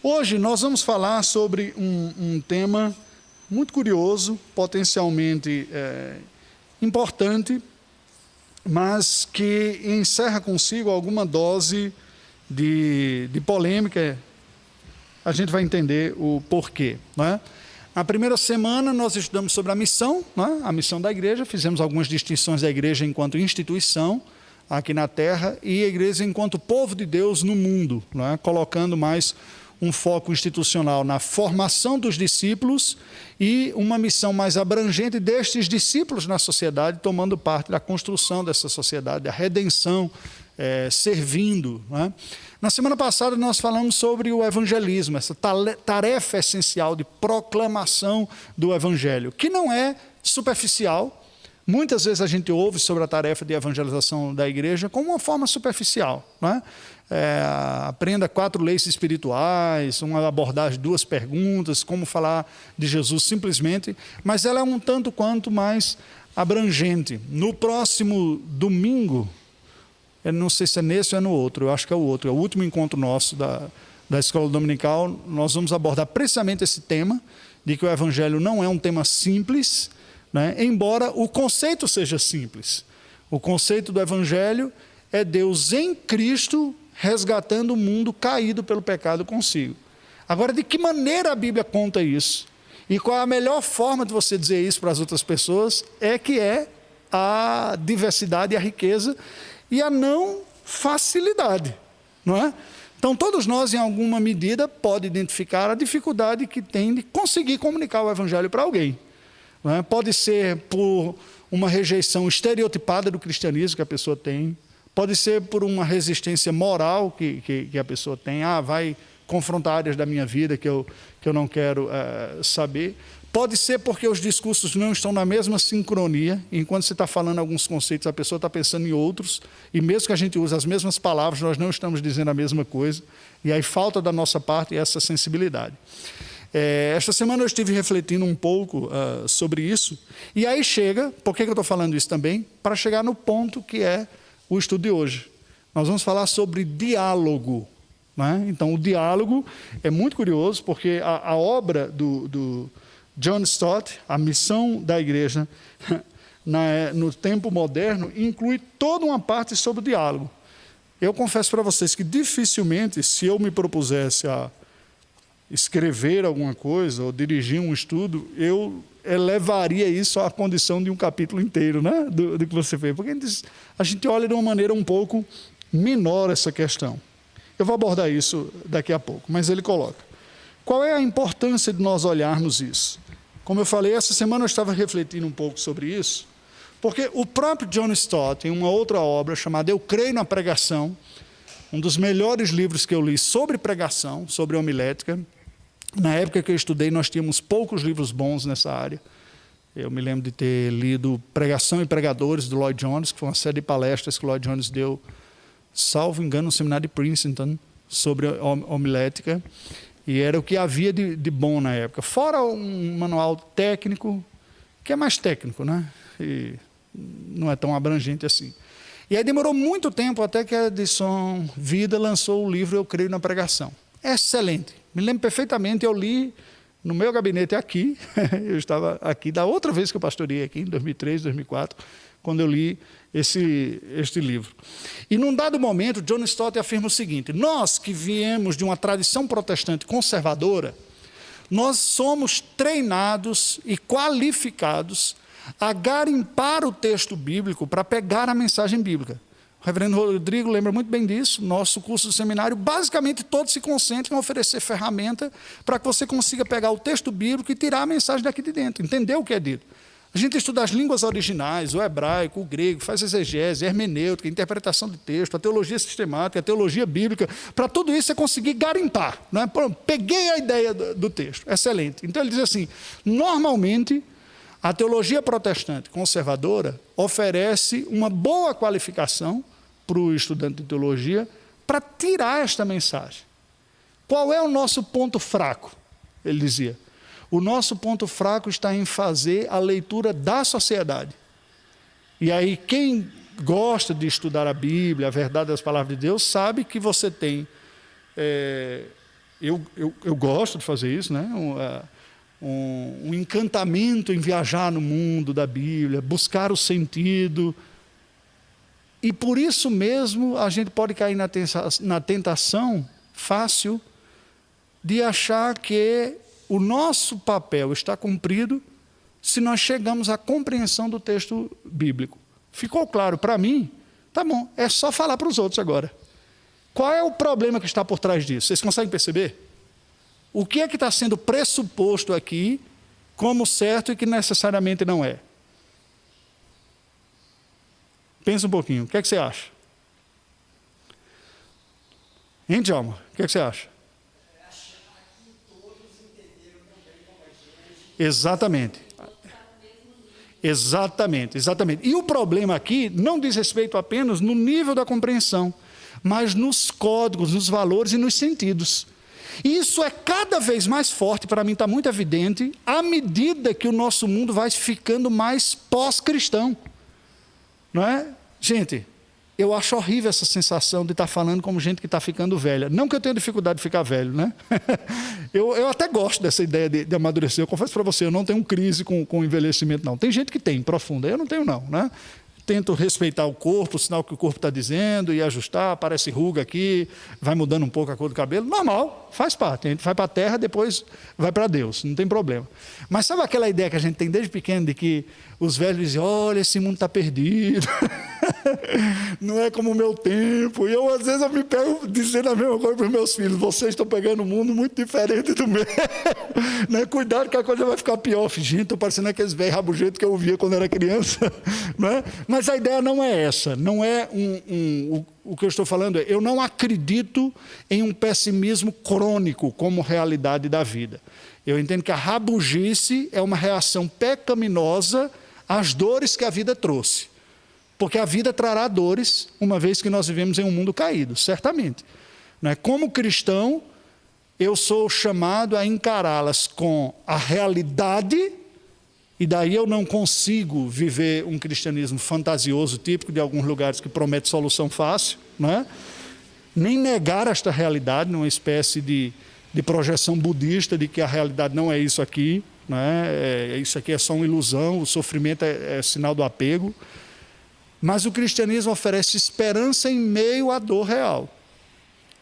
Hoje nós vamos falar sobre um tema muito curioso, potencialmente importante, mas que encerra consigo alguma dose de polêmica. A gente vai entender o porquê, né? Na primeira semana nós estudamos sobre a missão, né? A missão da igreja, fizemos algumas distinções da igreja enquanto instituição aqui na terra e a igreja enquanto povo de Deus no mundo, né? Colocando mais um foco institucional na formação dos discípulos e uma missão mais abrangente destes discípulos na sociedade, tomando parte da construção dessa sociedade, da redenção, servindo, né? Na semana passada nós falamos sobre o evangelismo, essa tarefa essencial de proclamação do evangelho, que não é superficial. Muitas vezes a gente ouve sobre a tarefa de evangelização da igreja como uma forma superficial, né? Aprenda 4 leis espirituais, uma abordagem, 2 perguntas, como falar de Jesus simplesmente, mas ela é um tanto quanto mais abrangente. No próximo domingo, eu não sei se é nesse ou é no outro, eu acho que é o outro, é o último encontro nosso da Escola Dominical, nós vamos abordar precisamente esse tema, de que o Evangelho não é um tema simples, né? Embora o conceito seja simples. O conceito do Evangelho é Deus em Cristo resgatando o mundo caído pelo pecado consigo. Agora, de que maneira a Bíblia conta isso? E qual é a melhor forma de você dizer isso para as outras pessoas? É a diversidade e a riqueza e a não facilidade, não é? Então, todos nós, em alguma medida, podem identificar a dificuldade que tem de conseguir comunicar o Evangelho para alguém. Não é? Pode ser por uma rejeição estereotipada do cristianismo que a pessoa tem, pode ser por uma resistência moral que a pessoa tem, vai confrontar áreas da minha vida que eu não quero saber. Pode ser porque os discursos não estão na mesma sincronia, enquanto você está falando alguns conceitos, a pessoa está pensando em outros, e mesmo que a gente use as mesmas palavras, nós não estamos dizendo a mesma coisa, e aí falta da nossa parte essa sensibilidade. Esta semana eu estive refletindo um pouco sobre isso, e aí chega, por que eu estou falando isso também? Para chegar no ponto que é o estudo de hoje. Nós vamos falar sobre diálogo, né? Então, o diálogo é muito curioso, porque a obra do John Stott, a missão da igreja no tempo moderno, inclui toda uma parte sobre o diálogo. Eu confesso para vocês que dificilmente, se eu me propusesse a escrever alguma coisa ou dirigir um estudo, eu elevaria isso à condição de um capítulo inteiro, né? do que você fez. Porque a gente olha de uma maneira um pouco menor essa questão. Eu vou abordar isso daqui a pouco, mas ele coloca. Qual é a importância de nós olharmos isso? Como eu falei, essa semana eu estava refletindo um pouco sobre isso, porque o próprio John Stott, em uma outra obra chamada Eu Creio na Pregação, um dos melhores livros que eu li sobre pregação, sobre homilética. Na época que eu estudei, nós tínhamos poucos livros bons nessa área. Eu me lembro de ter lido Pregação e Pregadores, do Lloyd Jones, que foi uma série de palestras que o Lloyd Jones deu, salvo engano, no seminário de Princeton, sobre homilética. E era o que havia de bom na época. Fora um manual técnico, que é mais técnico, né? E não é tão abrangente assim. E aí demorou muito tempo até que a edição Vida lançou o livro Eu Creio na Pregação. Excelente. Me lembro perfeitamente, eu li no meu gabinete aqui, eu estava aqui da outra vez que eu pastoreei aqui, em 2003, 2004, quando eu li este livro. E num dado momento, John Stott afirma o seguinte: nós que viemos de uma tradição protestante conservadora, nós somos treinados e qualificados a garimpar o texto bíblico para pegar a mensagem bíblica. O reverendo Rodrigo lembra muito bem disso. Nosso curso do seminário, basicamente, todos se concentram em oferecer ferramenta para que você consiga pegar o texto bíblico e tirar a mensagem daqui de dentro, entender o que é dito. A gente estuda as línguas originais, o hebraico, o grego, faz exegese, hermenêutica, interpretação de texto, a teologia sistemática, a teologia bíblica. Para tudo isso, você conseguir garimpar, né? Peguei a ideia do texto. Excelente. Então, ele diz assim, normalmente, a teologia protestante conservadora oferece uma boa qualificação para o estudante de teologia para tirar esta mensagem. Qual é o nosso ponto fraco? Ele dizia. O nosso ponto fraco está em fazer a leitura da sociedade. E aí, quem gosta de estudar a Bíblia, a verdade das palavras de Deus, sabe que você tem eu gosto de fazer isso, né? Um encantamento em viajar no mundo da Bíblia, buscar o sentido. E por isso mesmo a gente pode cair na tentação fácil de achar que o nosso papel está cumprido se nós chegamos à compreensão do texto bíblico. Ficou claro para mim? Tá bom, é só falar para os outros agora. Qual é o problema que está por trás disso? Vocês conseguem perceber? O que é que está sendo pressuposto aqui como certo e que necessariamente não é? Pensa um pouquinho, o que é que você acha? Hein, Djalma? O que é que você acha? Exatamente. Exatamente. E o problema aqui não diz respeito apenas no nível da compreensão, mas nos códigos, nos valores e nos sentidos. E isso é cada vez mais forte, para mim está muito evidente, à medida que o nosso mundo vai ficando mais pós-cristão. Não é? Gente, eu acho horrível essa sensação de estar falando como gente que está ficando velha. Não que eu tenha dificuldade de ficar velho, né? Eu até gosto dessa ideia de amadurecer. Eu confesso para você, eu não tenho crise com o envelhecimento, não. Tem gente que tem, profunda. Eu não tenho, não, né? Tento respeitar o corpo, o sinal que o corpo está dizendo, e ajustar, aparece ruga aqui, vai mudando um pouco a cor do cabelo. Normal, faz parte. A gente vai para a terra, depois vai para Deus, não tem problema. Mas sabe aquela ideia que a gente tem desde pequeno de que os velhos dizem, olha, esse mundo está perdido, não é como o meu tempo. E eu, às vezes, eu me pego dizendo a mesma coisa para os meus filhos, vocês estão pegando um mundo muito diferente do meu. Né? Cuidado que a coisa vai ficar pior. Gente, estou parecendo aqueles velhos rabugentos que eu via quando era criança. Né? Mas a ideia não é essa, não é o que eu estou falando, eu não acredito em um pessimismo crônico como realidade da vida. Eu entendo que a rabugice é uma reação pecaminosa às dores que a vida trouxe. Porque a vida trará dores, uma vez que nós vivemos em um mundo caído, certamente. Né? Como cristão, eu sou chamado a encará-las com a realidade. E daí eu não consigo viver um cristianismo fantasioso, típico de alguns lugares que promete solução fácil, né? Nem negar esta realidade, numa espécie de projeção budista de que a realidade não é isso aqui, né? Isso aqui é só uma ilusão, o sofrimento é sinal do apego. Mas o cristianismo oferece esperança em meio à dor real.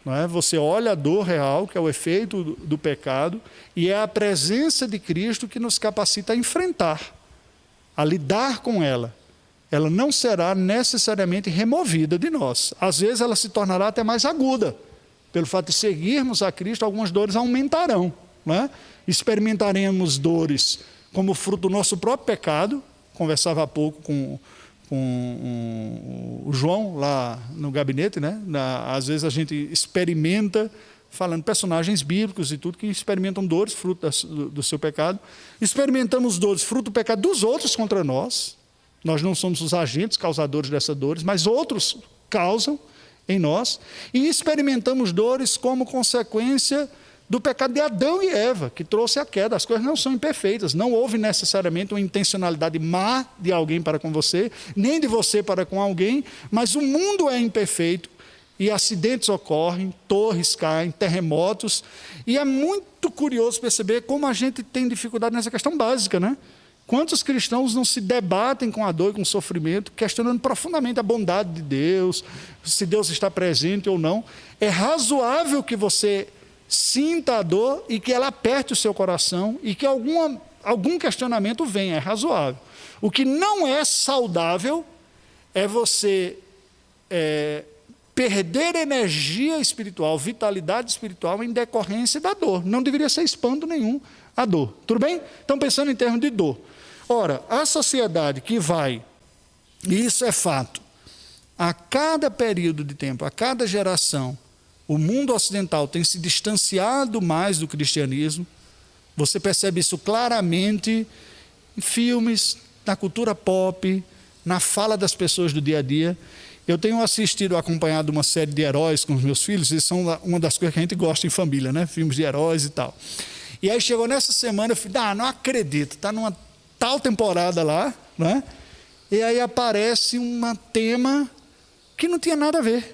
Não é? Você olha a dor real, que é o efeito do pecado, e é a presença de Cristo que nos capacita a enfrentar, a lidar com ela. Ela não será necessariamente removida de nós. Às vezes ela se tornará até mais aguda. Pelo fato de seguirmos a Cristo, algumas dores aumentarão. Não é? Experimentaremos dores como fruto do nosso próprio pecado. Conversava há pouco com o João lá no gabinete, né? Às vezes a gente experimenta, falando personagens bíblicos e tudo, que experimentam dores fruto do seu pecado. Experimentamos dores fruto do pecado dos outros contra nós. Nós não somos os agentes causadores dessas dores, mas outros causam em nós. E experimentamos dores como consequência do pecado de Adão e Eva, que trouxe a queda. As coisas não são imperfeitas, não houve necessariamente uma intencionalidade má de alguém para com você, nem de você para com alguém, mas o mundo é imperfeito e acidentes ocorrem, torres caem, terremotos, e é muito curioso perceber como a gente tem dificuldade nessa questão básica, né? Quantos cristãos não se debatem com a dor e com o sofrimento, questionando profundamente a bondade de Deus, se Deus está presente ou não? É razoável que você sinta a dor e que ela aperte o seu coração e que algum questionamento venha, é razoável. O que não é saudável é você perder energia espiritual, vitalidade espiritual em decorrência da dor. Não deveria ser espanto nenhum a dor. Tudo bem? Então, pensando em termos de dor. Ora, a sociedade que vai, e isso é fato, a cada período de tempo, a cada geração, o mundo ocidental tem se distanciado mais do cristianismo. Você percebe isso claramente em filmes, na cultura pop, na fala das pessoas do dia a dia. Eu tenho assistido, acompanhado uma série de heróis com os meus filhos, e são uma das coisas que a gente gosta em família, né? Filmes de heróis e tal. E aí chegou nessa semana, eu falei, não acredito, está numa tal temporada lá, né? E aí aparece um tema que não tinha nada a ver.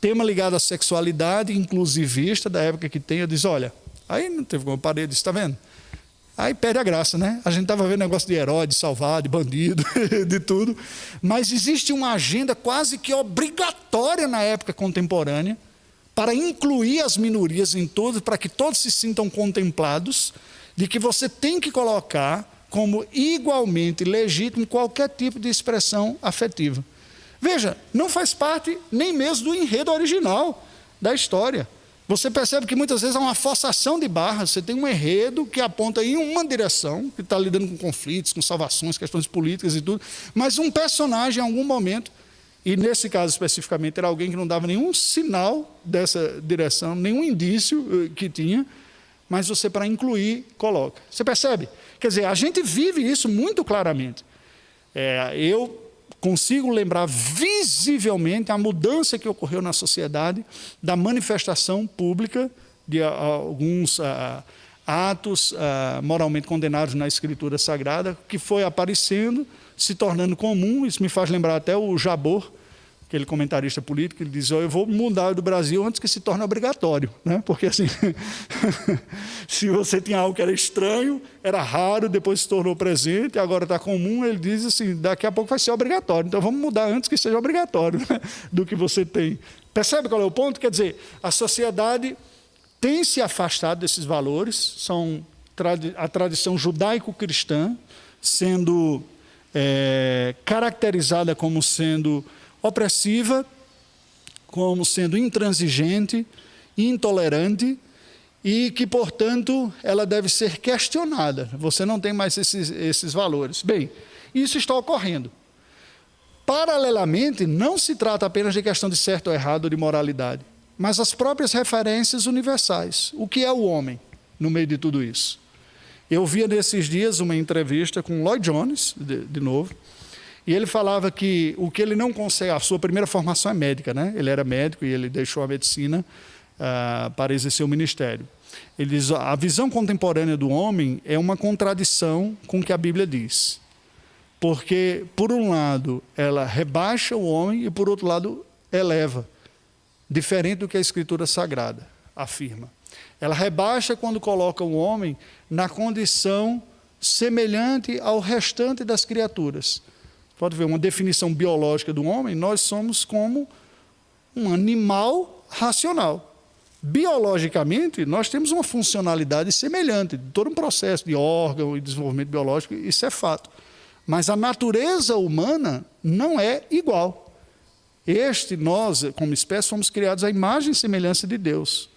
tema ligado à sexualidade, inclusivista, da época que tem, eu disse, olha, aí não teve como eu parei, eu disse, está vendo? Aí perde a graça, né? A gente estava vendo negócio de herói, de salvar, de bandido, de tudo. Mas existe uma agenda quase que obrigatória na época contemporânea para incluir as minorias em todos, para que todos se sintam contemplados, de que você tem que colocar como igualmente legítimo qualquer tipo de expressão afetiva. Veja, não faz parte nem mesmo do enredo original da história. Você percebe que muitas vezes há uma forçação de barra, você tem um enredo que aponta em uma direção, que está lidando com conflitos, com salvações, questões políticas e tudo, mas um personagem em algum momento, e nesse caso especificamente era alguém que não dava nenhum sinal dessa direção, nenhum indício que tinha, mas você, para incluir, coloca. Você percebe? Quer dizer, a gente vive isso muito claramente. Eu consigo lembrar visivelmente a mudança que ocorreu na sociedade da manifestação pública de alguns atos moralmente condenados na Escritura Sagrada, que foi aparecendo, se tornando comum. Isso me faz lembrar até o Jabor, aquele comentarista político, ele diz, eu vou mudar do Brasil antes que se torne obrigatório, né? Porque assim, se você tinha algo que era estranho, era raro, depois se tornou presente, agora está comum, ele diz assim, daqui a pouco vai ser obrigatório, então vamos mudar antes que seja obrigatório, né? Do que você tem. Percebe qual é o ponto? Quer dizer, a sociedade tem se afastado desses valores, são a tradição judaico-cristã sendo caracterizada como sendo opressiva, como sendo intransigente, intolerante, e que, portanto, ela deve ser questionada. Você não tem mais esses valores. Bem, isso está ocorrendo. Paralelamente, não se trata apenas de questão de certo ou errado ou de moralidade, mas as próprias referências universais. O que é o homem no meio de tudo isso? Eu via nesses dias uma entrevista com Lloyd Jones, de novo, e ele falava que o que ele não consegue, a sua primeira formação é médica, né? Ele era médico e ele deixou a medicina para exercer o ministério. Ele diz, a visão contemporânea do homem é uma contradição com o que a Bíblia diz. Porque, por um lado, ela rebaixa o homem e, por outro lado, eleva. Diferente do que a Escritura Sagrada afirma. Ela rebaixa quando coloca o homem na condição semelhante ao restante das criaturas. Pode ver, uma definição biológica do homem, nós somos como um animal racional. Biologicamente, nós temos uma funcionalidade semelhante, todo um processo de órgão e desenvolvimento biológico, isso é fato. Mas a natureza humana não é igual. Nós, como espécie, fomos criados à imagem e semelhança de Deus.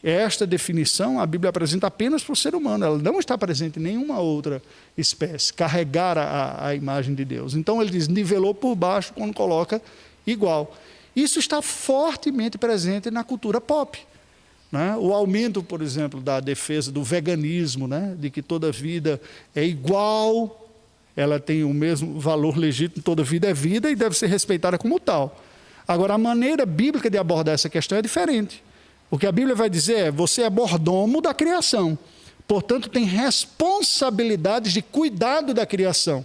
Esta definição a Bíblia apresenta apenas para o ser humano, ela não está presente em nenhuma outra espécie, carregar a imagem de Deus. Então ele diz, nivelou por baixo quando coloca igual. Isso está fortemente presente na cultura pop. Né? O aumento, por exemplo, da defesa do veganismo, né? De que toda vida é igual, ela tem o mesmo valor legítimo, toda vida é vida e deve ser respeitada como tal. Agora, a maneira bíblica de abordar essa questão é diferente. O que a Bíblia vai dizer é, você é mordomo da criação, portanto tem responsabilidades de cuidado da criação.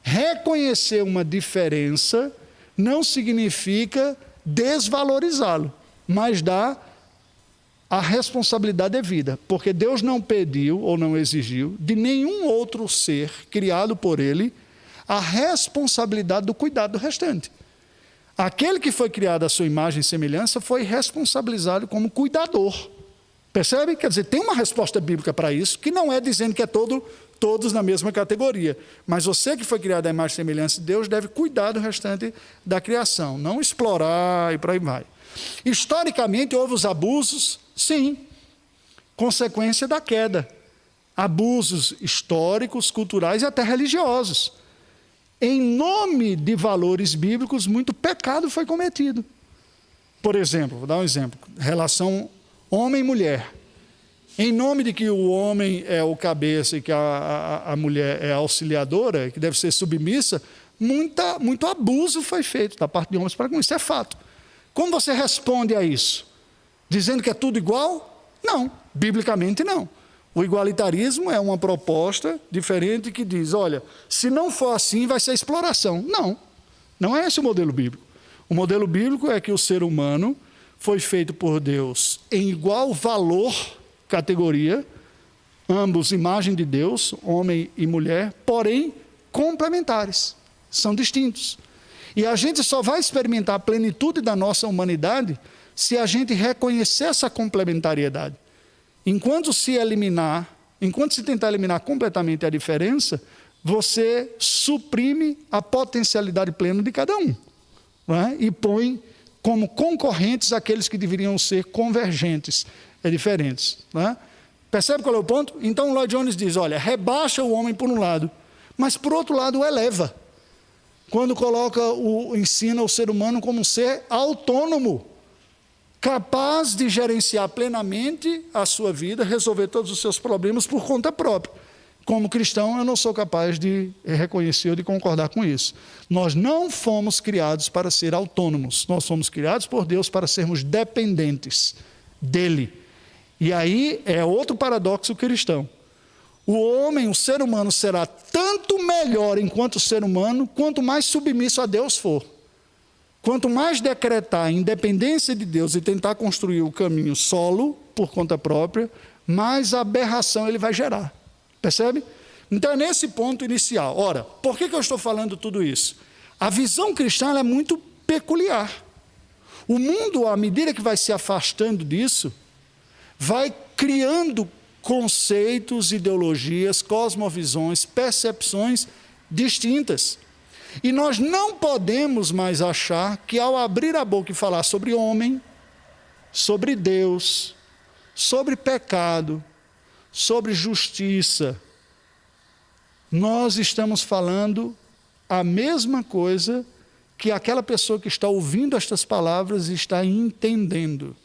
Reconhecer uma diferença não significa desvalorizá-lo, mas dar a responsabilidade devida, porque Deus não pediu ou não exigiu de nenhum outro ser criado por Ele a responsabilidade do cuidado do restante. Aquele que foi criado à sua imagem e semelhança foi responsabilizado como cuidador. Percebe? Quer dizer, tem uma resposta bíblica para isso, que não é dizendo que é todos na mesma categoria. Mas você que foi criado à imagem e semelhança de Deus deve cuidar do restante da criação, não explorar e por aí vai. Historicamente, houve os abusos, sim, consequência da queda. Abusos históricos, culturais e até religiosos. Em nome de valores bíblicos, muito pecado foi cometido. Por exemplo, vou dar um exemplo, relação homem e mulher. Em nome de que o homem é o cabeça e que a mulher é a auxiliadora, que deve ser submissa, muito abuso foi feito da parte de homens para com isso, é fato. Como você responde a isso? Dizendo que é tudo igual? Não, biblicamente não. O igualitarismo é uma proposta diferente que diz, olha, se não for assim vai ser exploração. Não, não é esse o modelo bíblico. O modelo bíblico é que o ser humano foi feito por Deus em igual valor, categoria, ambos imagem de Deus, homem e mulher, porém complementares, são distintos. E a gente só vai experimentar a plenitude da nossa humanidade se a gente reconhecer essa complementariedade. Enquanto se tentar eliminar completamente a diferença, você suprime a potencialidade plena de cada um, não é? E põe como concorrentes aqueles que deveriam ser convergentes, diferentes. Não é? Percebe qual é o ponto? Então Lloyd Jones diz, olha, rebaixa o homem por um lado, mas por outro lado o eleva. Quando ensina o ser humano como um ser autônomo, capaz de gerenciar plenamente a sua vida, resolver todos os seus problemas por conta própria. Como cristão, eu não sou capaz de reconhecer ou de concordar com isso. Nós não fomos criados para ser autônomos, nós fomos criados por Deus para sermos dependentes dele. E aí é outro paradoxo cristão. O homem, o ser humano, será tanto melhor enquanto ser humano, quanto mais submisso a Deus for. Quanto mais decretar a independência de Deus e tentar construir o caminho solo, por conta própria, mais aberração ele vai gerar. Percebe? Então é nesse ponto inicial. Ora, por que eu estou falando tudo isso? A visão cristã é muito peculiar. O mundo, à medida que vai se afastando disso, vai criando conceitos, ideologias, cosmovisões, percepções distintas. E nós não podemos mais achar que ao abrir a boca e falar sobre homem, sobre Deus, sobre pecado, sobre justiça, nós estamos falando a mesma coisa que aquela pessoa que está ouvindo estas palavras está entendendo.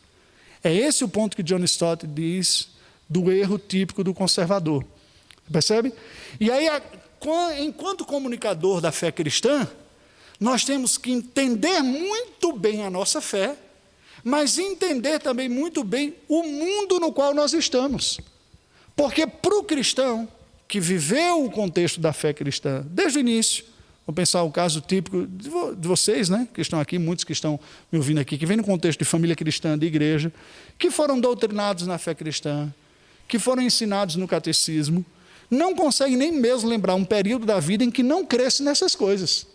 É esse o ponto que John Stott diz do erro típico do conservador. Percebe? E aí, enquanto comunicador da fé cristã, nós temos que entender muito bem a nossa fé, mas entender também muito bem o mundo no qual nós estamos. Porque para o cristão, que viveu o contexto da fé cristã desde o início, vou pensar o caso típico de vocês, né, que estão aqui, muitos que estão me ouvindo aqui, que vêm no contexto de família cristã, de igreja, que foram doutrinados na fé cristã, que foram ensinados no catecismo, não conseguem nem mesmo lembrar um período da vida em que não cresce nessas coisas.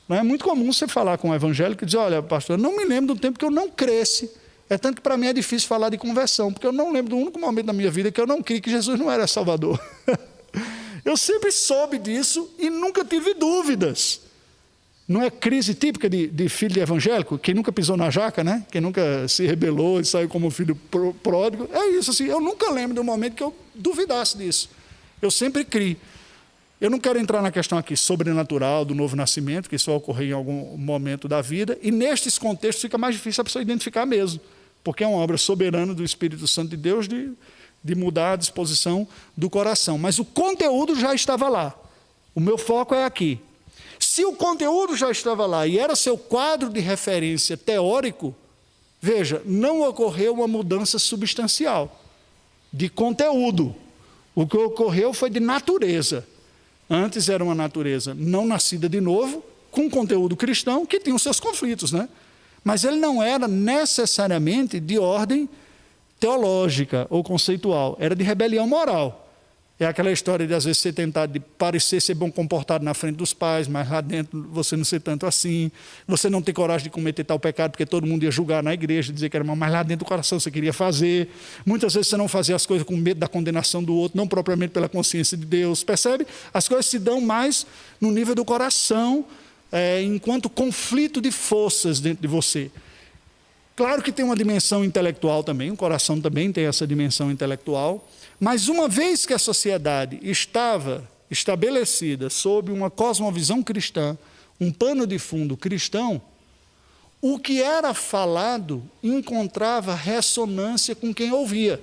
Não é muito comum você falar com um evangélico e dizer, olha, pastor, eu não me lembro do tempo que eu não cresci. É tanto que para mim é difícil falar de conversão, porque eu não lembro do único momento da minha vida que eu não criei que Jesus não era Salvador. Eu sempre soube disso e nunca tive dúvidas. Não é crise típica de filho de evangélico? Quem nunca pisou na jaca, né? Quem nunca se rebelou e saiu como filho pródigo. É isso, assim, eu nunca lembro de um momento que eu duvidasse disso. Eu sempre criei. Eu não quero entrar na questão aqui sobrenatural do novo nascimento, que isso vai ocorrer em algum momento da vida, e nestes contextos fica mais difícil a pessoa identificar mesmo, porque é uma obra soberana do Espírito Santo de Deus de mudar a disposição do coração. Mas o conteúdo já estava lá. O meu foco é aqui. Se o conteúdo já estava lá e era seu quadro de referência teórico, veja, não ocorreu uma mudança substancial de conteúdo. O que ocorreu foi de natureza. Antes era uma natureza não nascida de novo, com conteúdo cristão, que tinha os seus conflitos, né? Mas ele não era necessariamente de ordem teológica ou conceitual, era de rebelião moral. É aquela história de, às vezes, ser tentado de parecer ser bom comportado na frente dos pais, mas lá dentro você não ser tanto assim, você não ter coragem de cometer tal pecado, porque todo mundo ia julgar na igreja, dizer que era mal, mas lá dentro do coração você queria fazer. Muitas vezes você não fazia as coisas com medo da condenação do outro, não propriamente pela consciência de Deus, percebe? As coisas se dão mais no nível do coração, enquanto conflito de forças dentro de você. Claro que tem uma dimensão intelectual também, o coração também tem essa dimensão intelectual, mas uma vez que a sociedade estava estabelecida sob uma cosmovisão cristã, um pano de fundo cristão, o que era falado encontrava ressonância com quem ouvia.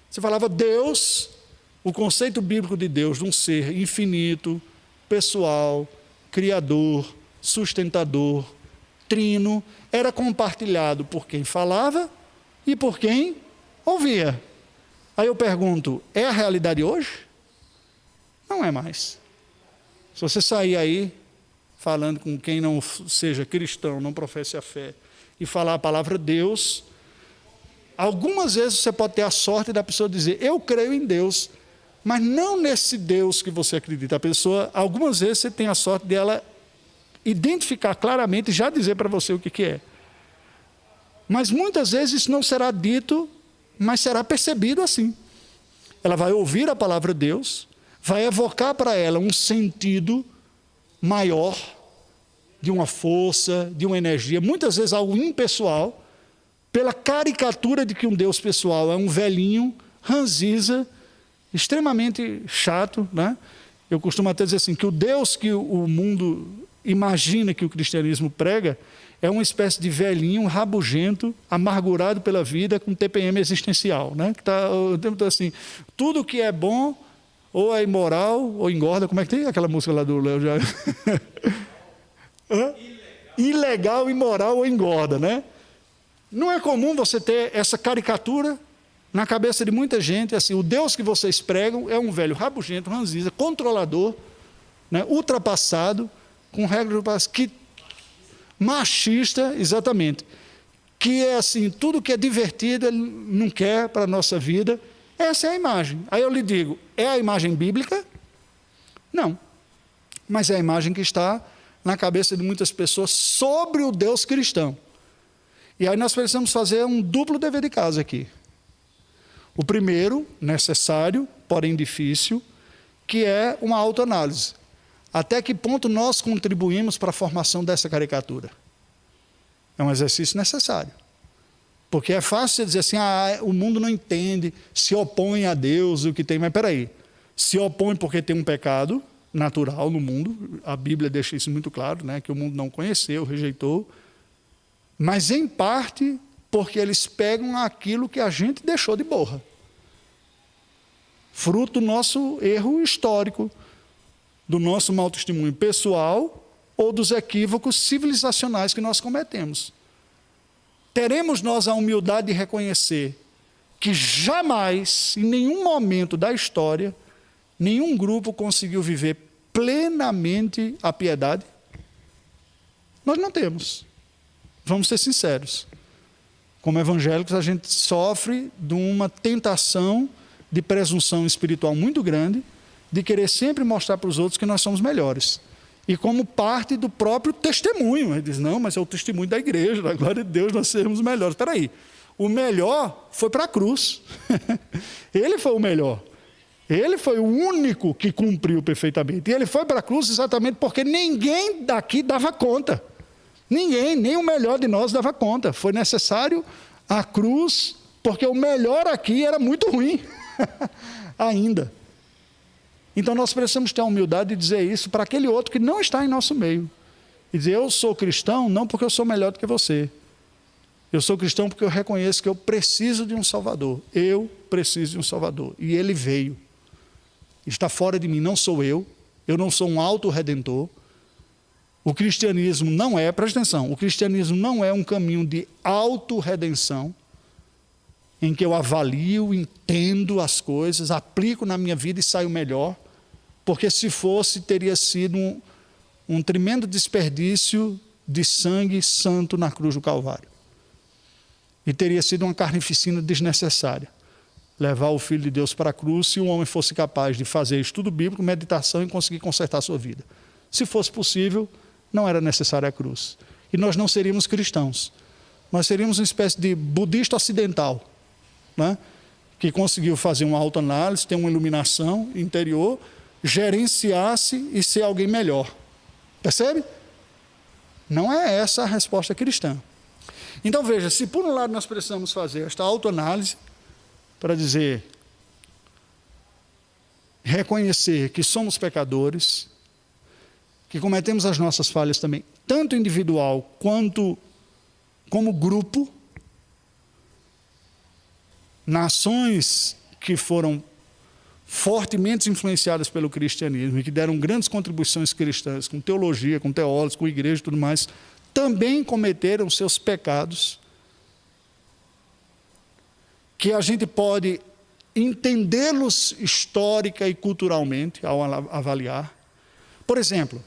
Você falava Deus, o conceito bíblico de Deus, de um ser infinito, pessoal, criador, sustentador, trino, era compartilhado por quem falava e por quem ouvia. Aí eu pergunto, é a realidade hoje? Não é mais. Se você sair aí falando com quem não seja cristão, não professe a fé, e falar a palavra Deus, algumas vezes você pode ter a sorte da pessoa dizer, eu creio em Deus, mas não nesse Deus que você acredita. A pessoa, algumas vezes você tem a sorte dela identificar claramente e já dizer para você o que é. Mas muitas vezes isso não será dito, mas será percebido assim. Ela vai ouvir a palavra de Deus, vai evocar para ela um sentido maior, de uma força, de uma energia, muitas vezes algo impessoal, pela caricatura de que um Deus pessoal é um velhinho, ranziza, extremamente chato, né? Eu costumo até dizer assim, que o Deus que o mundo imagina que o cristianismo prega é uma espécie de velhinho rabugento, amargurado pela vida, com TPM existencial, né? Que está o tempo todo assim, tudo que é bom ou é imoral ou engorda. Como é que tem aquela música lá do Léo já? Ilegal, imoral ou engorda, né? Não é comum você ter essa caricatura na cabeça de muita gente, assim, o Deus que vocês pregam é um velho rabugento, ranziza, controlador, né, ultrapassado, com regras que machista, exatamente, que é assim, tudo que é divertido ele não quer para a nossa vida. Essa é a imagem. Aí eu lhe digo, é a imagem bíblica? Não. Mas é a imagem que está na cabeça de muitas pessoas sobre o Deus cristão. E aí nós precisamos fazer um duplo dever de casa aqui. O primeiro, necessário, porém difícil, que é uma autoanálise. Até que ponto nós contribuímos para a formação dessa caricatura? É um exercício necessário. Porque é fácil você dizer assim, o mundo não entende, se opõe a Deus, o que tem, mas peraí, se opõe porque tem um pecado natural no mundo, a Bíblia deixa isso muito claro, né, que o mundo não conheceu, rejeitou, mas em parte porque eles pegam aquilo que a gente deixou de borra. Fruto do nosso erro histórico, do nosso mau testemunho pessoal ou dos equívocos civilizacionais que nós cometemos. Teremos nós a humildade de reconhecer que jamais, em nenhum momento da história, nenhum grupo conseguiu viver plenamente a piedade? Nós não temos. Vamos ser sinceros. Como evangélicos, a gente sofre de uma tentação de presunção espiritual muito grande, de querer sempre mostrar para os outros que nós somos melhores. E como parte do próprio testemunho. Ele diz, não, mas é o testemunho da igreja, da glória de Deus, nós sermos melhores. Espera aí, o melhor foi para a cruz. Ele foi o melhor. Ele foi o único que cumpriu perfeitamente. E ele foi para a cruz exatamente porque ninguém daqui dava conta. Ninguém, nem o melhor de nós dava conta. Foi necessário a cruz, porque o melhor aqui era muito ruim. Ainda. Então nós precisamos ter a humildade de dizer isso para aquele outro que não está em nosso meio. E dizer, eu sou cristão não porque eu sou melhor do que você. Eu sou cristão porque eu reconheço que eu preciso de um Salvador. Eu preciso de um Salvador. E Ele veio. Está fora de mim, não sou eu. Eu não sou um autorredentor. O cristianismo não é, presta atenção, o cristianismo não é um caminho de autorredenção, em que eu avalio, entendo as coisas, aplico na minha vida e saio melhor, porque se fosse, teria sido um tremendo desperdício de sangue santo na cruz do Calvário. E teria sido uma carnificina desnecessária. Levar o Filho de Deus para a cruz se o homem fosse capaz de fazer estudo bíblico, meditação e conseguir consertar a sua vida. Se fosse possível, não era necessária a cruz. E nós não seríamos cristãos. Nós seríamos uma espécie de budista ocidental, né? Que conseguiu fazer uma autoanálise, ter uma iluminação interior, gerenciar-se e ser alguém melhor. Percebe? Não é essa a resposta cristã. Então veja, se por um lado nós precisamos fazer esta autoanálise para dizer, reconhecer que somos pecadores, que cometemos as nossas falhas também, tanto individual quanto como grupo, nações que foram fortemente influenciadas pelo cristianismo e que deram grandes contribuições cristãs, com teologia, com teólogos, com igreja e tudo mais, também cometeram seus pecados, que a gente pode entendê-los histórica e culturalmente ao avaliar. Por exemplo,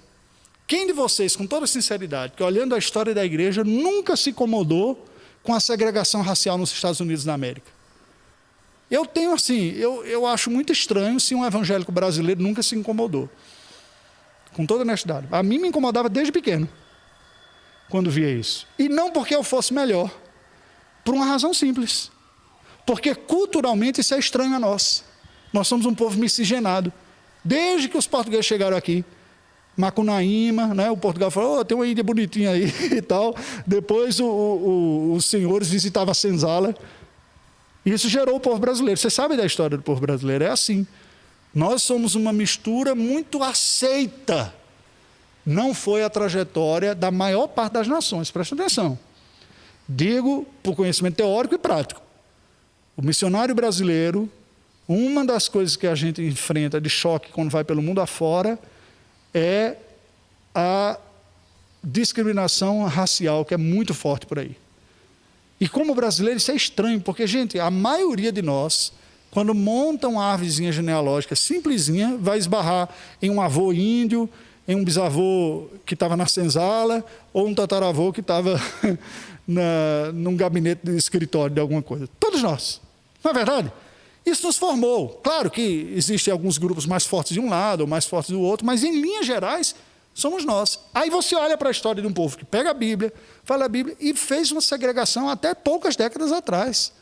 Quem de vocês, com toda sinceridade, que olhando a história da igreja, nunca se incomodou com a segregação racial nos Estados Unidos da América? Eu tenho assim, eu acho muito estranho se um evangélico brasileiro nunca se incomodou. Com toda honestidade. A mim me incomodava desde pequeno, quando via isso. E não porque eu fosse melhor, por uma razão simples. Porque culturalmente isso é estranho a nós. Nós somos um povo miscigenado. Desde que os portugueses chegaram aqui, Macunaíma, né, o Portugal falou, tem uma índia bonitinha aí e tal. Depois os senhores visitavam a senzala. Isso gerou o povo brasileiro. Você sabe da história do povo brasileiro? É assim. Nós somos uma mistura muito aceita. Não foi a trajetória da maior parte das nações. Presta atenção. Digo por conhecimento teórico e prático. O missionário brasileiro, uma das coisas que a gente enfrenta de choque quando vai pelo mundo afora é a discriminação racial, que é muito forte por aí. E como brasileiro isso é estranho, porque, gente, a maioria de nós, quando monta uma árvorezinha genealógica simplesinha, vai esbarrar em um avô índio, em um bisavô que estava na senzala, ou um tataravô que estava num gabinete de escritório de alguma coisa. Todos nós. Não é verdade? Isso nos formou. Claro que existem alguns grupos mais fortes de um lado ou mais fortes do outro, mas em linhas gerais somos nós. Aí você olha para a história de um povo que pega a Bíblia, fala a Bíblia e fez uma segregação até poucas décadas atrás.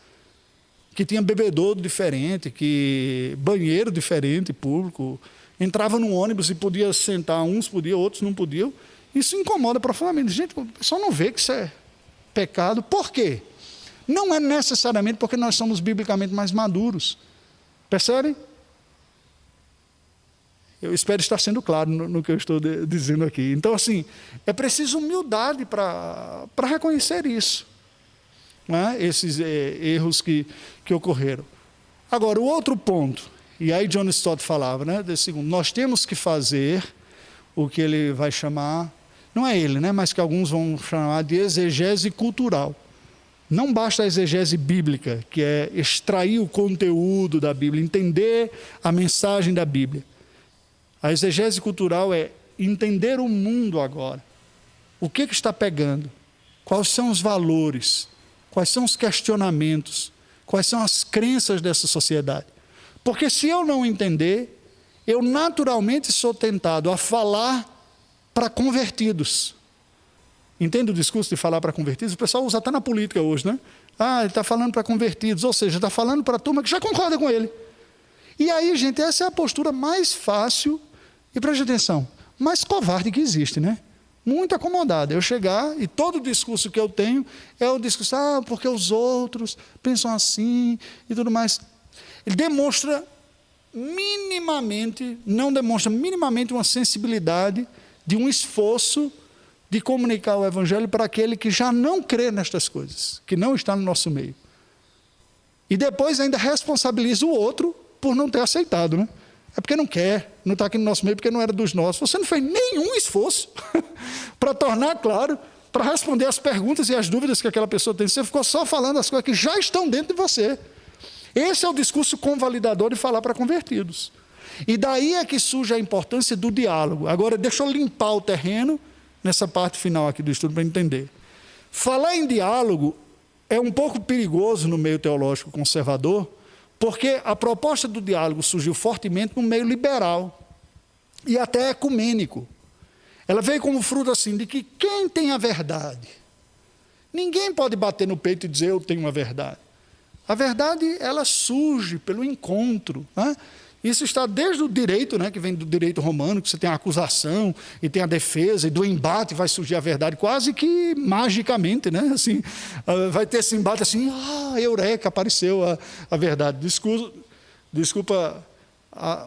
Que tinha bebedouro diferente, que banheiro diferente, público, entrava num ônibus e podia sentar, uns podiam, outros não podiam. Isso incomoda profundamente. Gente, o pessoal não vê que isso é pecado. Por quê? Não é necessariamente porque nós somos biblicamente mais maduros. Percebem? Eu espero estar sendo claro no que eu estou dizendo aqui. Então, assim, é preciso humildade para reconhecer isso. Né? Esses erros que ocorreram. Agora, o outro ponto, e aí John Stott falava, né, desse segundo, nós temos que fazer o que ele vai chamar, não é ele, né, mas que alguns vão chamar de exegese cultural. Não basta a exegese bíblica, que é extrair o conteúdo da Bíblia, entender a mensagem da Bíblia. A exegese cultural é entender o mundo agora. O que está pegando? Quais são os valores? Quais são os questionamentos? Quais são as crenças dessa sociedade? Porque se eu não entender, eu naturalmente sou tentado a falar para convertidos. Entende o discurso de falar para convertidos? O pessoal usa até na política hoje, né? Ah, ele está falando para convertidos, ou seja, está falando para a turma que já concorda com ele. E aí, gente, essa é a postura mais fácil, e preste atenção, mais covarde que existe, né? Muito acomodada. Eu chegar e todo o discurso que eu tenho é o discurso, porque os outros pensam assim e tudo mais. Ele demonstra minimamente, não demonstra minimamente uma sensibilidade de um esforço de comunicar o Evangelho para aquele que já não crê nestas coisas, que não está no nosso meio. E depois ainda responsabiliza o outro por não ter aceitado, né? É porque não quer, não está aqui no nosso meio porque não era dos nossos. Você não fez nenhum esforço para tornar claro, para responder as perguntas e as dúvidas que aquela pessoa tem. Você ficou só falando as coisas que já estão dentro de você. Esse é o discurso convalidador de falar para convertidos. E daí é que surge a importância do diálogo. Agora, deixa eu limpar o terreno nessa parte final aqui do estudo para entender. Falar em diálogo é um pouco perigoso no meio teológico conservador, porque a proposta do diálogo surgiu fortemente no meio liberal e até ecumênico. Ela veio como fruto assim de que quem tem a verdade? Ninguém pode bater no peito e dizer eu tenho a verdade. A verdade, ela surge pelo encontro, né? Isso está desde o direito, né, que vem do direito romano, que você tem a acusação e tem a defesa, e do embate vai surgir a verdade, quase que magicamente, né? Assim, vai ter esse embate assim, eureka, apareceu a verdade. Desculpa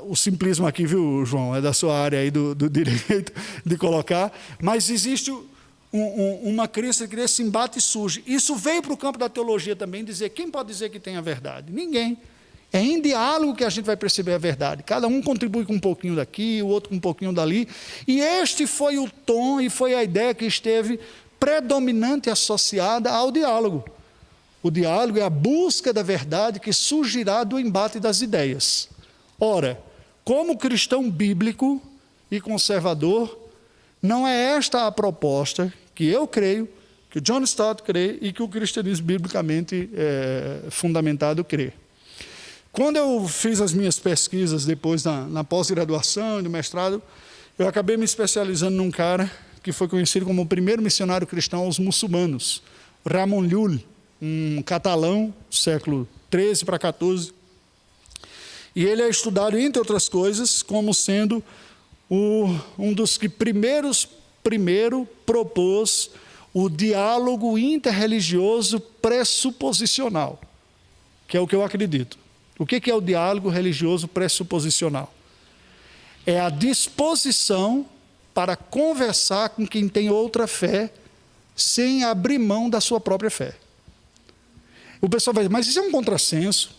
o simplismo aqui, viu, João? É da sua área aí do direito de colocar, mas existe uma crença que esse embate surge. Isso veio para o campo da teologia também, dizer, quem pode dizer que tem a verdade? Ninguém. É em diálogo que a gente vai perceber a verdade. Cada um contribui com um pouquinho daqui, o outro com um pouquinho dali. E este foi o tom e foi a ideia que esteve predominante associada ao diálogo. O diálogo é a busca da verdade que surgirá do embate das ideias. Ora, como cristão bíblico e conservador, não é esta a proposta que eu creio, que o John Stott crê e que o cristianismo biblicamente fundamentado crê. Quando eu fiz as minhas pesquisas depois na pós-graduação e no mestrado, eu acabei me especializando num cara que foi conhecido como o primeiro missionário cristão aos muçulmanos, Ramon Llull, um catalão, século 13 para 14. E ele é estudado, entre outras coisas, como sendo um dos que primeiro propôs o diálogo interreligioso pressuposicional, que é o que eu acredito. O que é o diálogo religioso pressuposicional? É a disposição para conversar com quem tem outra fé, sem abrir mão da sua própria fé. O pessoal vai dizer, mas isso é um contrassenso.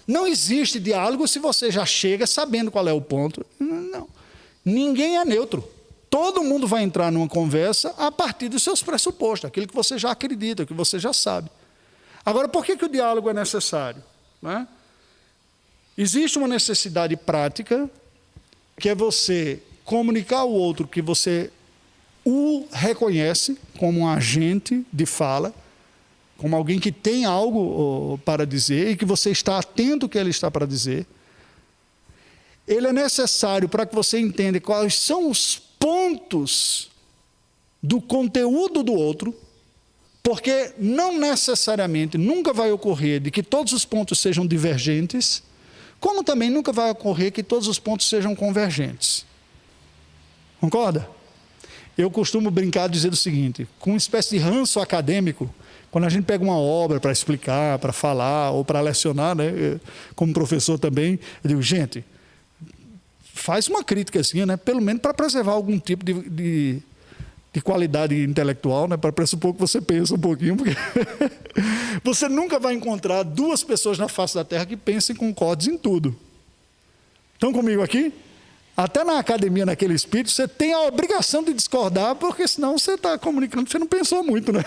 Não existe diálogo se você já chega sabendo qual é o ponto. Não. Ninguém é neutro. Todo mundo vai entrar numa conversa a partir dos seus pressupostos, aquilo que você já acredita, que você já sabe. Agora, por que o diálogo é necessário? Não é? Existe uma necessidade prática, que é você comunicar ao outro que você o reconhece como um agente de fala, como alguém que tem algo para dizer e que você está atento ao que ele está para dizer. Ele é necessário para que você entenda quais são os pontos do conteúdo do outro, porque não necessariamente nunca vai ocorrer de que todos os pontos sejam divergentes, como também nunca vai ocorrer que todos os pontos sejam convergentes. Concorda? Eu costumo brincar dizendo o seguinte, com uma espécie de ranço acadêmico, quando a gente pega uma obra para explicar, para falar ou para lecionar, né, como professor também, eu digo, gente, faz uma crítica assim, né, pelo menos para preservar algum tipo de qualidade intelectual, né, para pressupor que você pensa um pouquinho, porque você nunca vai encontrar duas pessoas na face da Terra que pensem concordes em tudo. Estão comigo aqui? Até na academia, naquele espírito, você tem a obrigação de discordar, porque senão você está comunicando, você não pensou muito, né?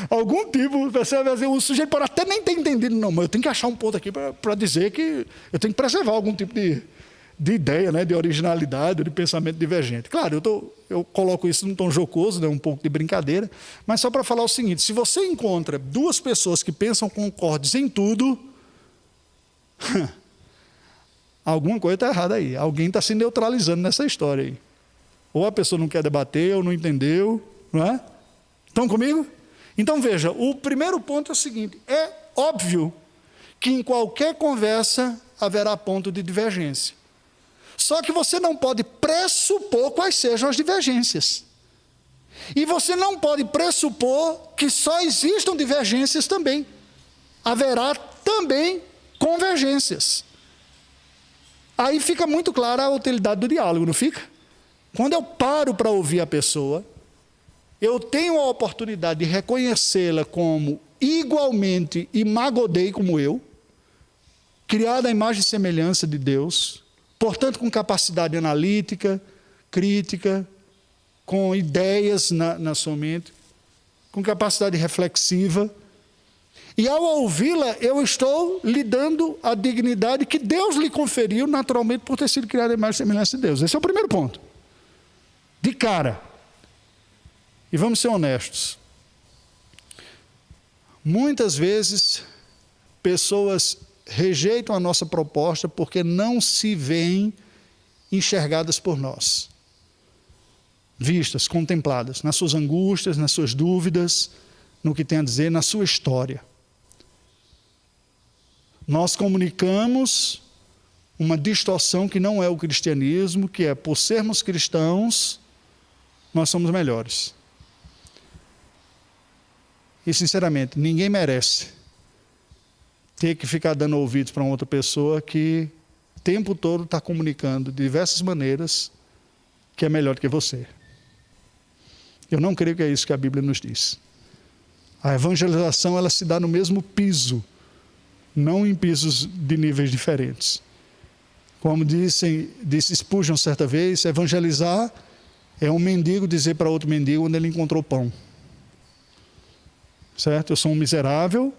Algum tipo, você vai dizer, o sujeito pode até nem ter entendido, não, mas eu tenho que achar um ponto aqui para dizer que eu tenho que preservar algum tipo de ideia, né, de originalidade, de pensamento divergente. Claro, eu coloco isso num tom jocoso, né, um pouco de brincadeira, mas só para falar o seguinte, se você encontra duas pessoas que pensam concordes em tudo, alguma coisa está errada aí. Alguém está se neutralizando nessa história aí. Ou a pessoa não quer debater, ou não entendeu, não é? Estão comigo? Então, veja, o primeiro ponto é o seguinte, é óbvio que em qualquer conversa haverá ponto de divergência. Só que você não pode pressupor quais sejam as divergências. E você não pode pressupor que só existam divergências também. Haverá também convergências. Aí fica muito clara a utilidade do diálogo, não fica? Quando eu paro para ouvir a pessoa, eu tenho a oportunidade de reconhecê-la como igualmente imagodei como eu, criada à imagem e semelhança de Deus, portanto com capacidade analítica, crítica, com ideias na sua mente, com capacidade reflexiva. E ao ouvi-la, eu estou lhe dando a dignidade que Deus lhe conferiu naturalmente por ter sido criado à imagem e semelhança de Deus. Esse é o primeiro ponto. De cara. E vamos ser honestos. Muitas vezes, pessoas rejeitam a nossa proposta porque não se veem enxergadas por nós. Vistas, contempladas, nas suas angústias, nas suas dúvidas, no que tem a dizer, na sua história. Nós comunicamos uma distorção que não é o cristianismo, que é, por sermos cristãos, nós somos melhores. E, sinceramente, ninguém merece ter que ficar dando ouvidos para uma outra pessoa que o tempo todo está comunicando de diversas maneiras que é melhor do que você. Eu não creio que é isso que a Bíblia nos diz. A evangelização, ela se dá no mesmo piso, não em pisos de níveis diferentes. Como disse Spurgeon certa vez, evangelizar é um mendigo dizer para outro mendigo onde ele encontrou pão. Certo? Eu sou um miserável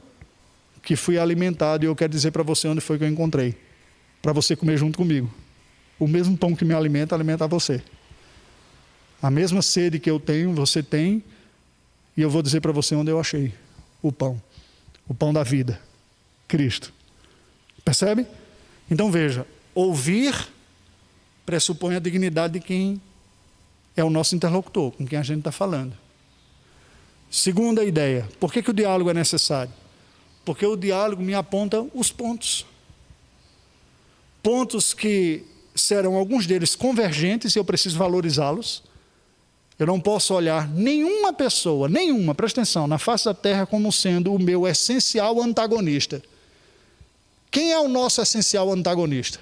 que fui alimentado e eu quero dizer para você onde foi que eu encontrei. Para você comer junto comigo. O mesmo pão que me alimenta, alimenta você. A mesma sede que eu tenho, você tem, e eu vou dizer para você onde eu achei o pão da vida, Cristo. Percebe? Então veja, ouvir pressupõe a dignidade de quem é o nosso interlocutor, com quem a gente está falando. Segunda ideia, por que o diálogo é necessário? Porque o diálogo me aponta os pontos. Pontos que serão alguns deles convergentes e eu preciso valorizá-los. Eu não posso olhar nenhuma pessoa, presta atenção, na face da terra como sendo o meu essencial antagonista. Quem é o nosso essencial antagonista?